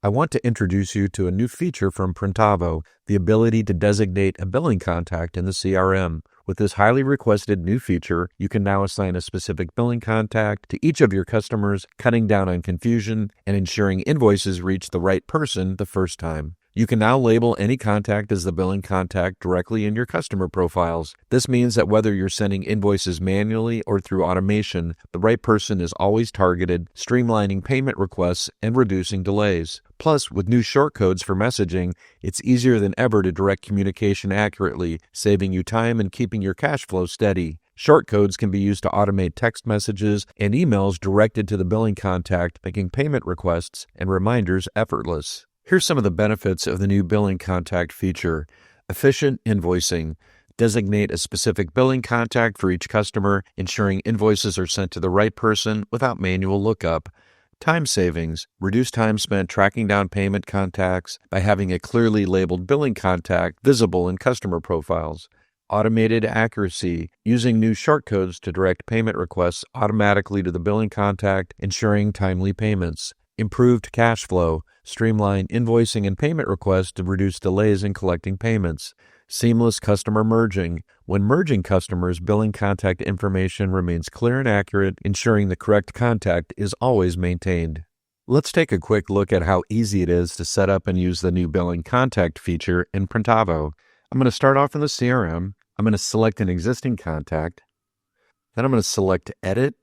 I want to introduce you to a new feature from Printavo, the ability to designate a billing contact in the CRM. With this highly requested new feature, you can now assign a specific billing contact to each of your customers, cutting down on confusion and ensuring invoices reach the right person the first time. You can now label any contact as the billing contact directly in your customer profiles. This means that whether you're sending invoices manually or through automation, the right person is always targeted, streamlining payment requests and reducing delays. Plus, with new shortcodes for messaging, it's easier than ever to direct communication accurately, saving you time and keeping your cash flow steady. Shortcodes can be used to automate text messages and emails directed to the billing contact, making payment requests and reminders effortless. Here's some of the benefits of the new billing contact feature. Efficient invoicing. Designate a specific billing contact for each customer, ensuring invoices are sent to the right person without manual lookup. Time savings. Reduce time spent tracking down payment contacts by having a clearly labeled billing contact visible in customer profiles. Automated accuracy. Using new shortcodes to direct payment requests automatically to the billing contact, ensuring timely payments. Improved cash flow. Streamline invoicing and payment requests to reduce delays in collecting payments. Seamless customer merging. When merging customers, billing contact information remains clear and accurate, ensuring the correct contact is always maintained. Let's take a quick look at how easy it is to set up and use the new billing contact feature in Printavo. I'm going to start off in the CRM. I'm going to select an existing contact. Then I'm going to select Edit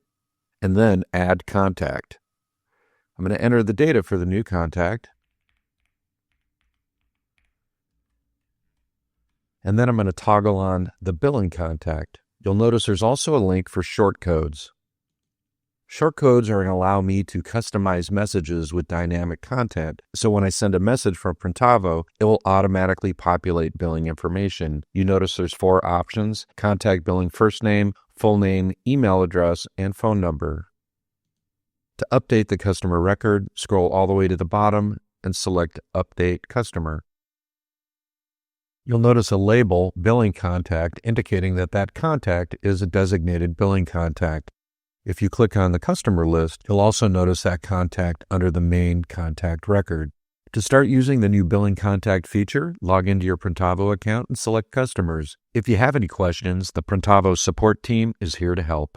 and then Add Contact. I'm going to enter the data for the new contact. And then I'm going to toggle on the billing contact. You'll notice there's also a link for shortcodes. Shortcodes are going to allow me to customize messages with dynamic content. So when I send a message from Printavo, it will automatically populate billing information. You notice there's 4 options: contact billing first name, full name, email address, and phone number. To update the customer record, scroll all the way to the bottom and select Update Customer. You'll notice a label, Billing Contact, indicating that that contact is a designated billing contact. If you click on the customer list, you'll also notice that contact under the main contact record. To start using the new billing contact feature, log into your Printavo account and select Customers. If you have any questions, the Printavo support team is here to help.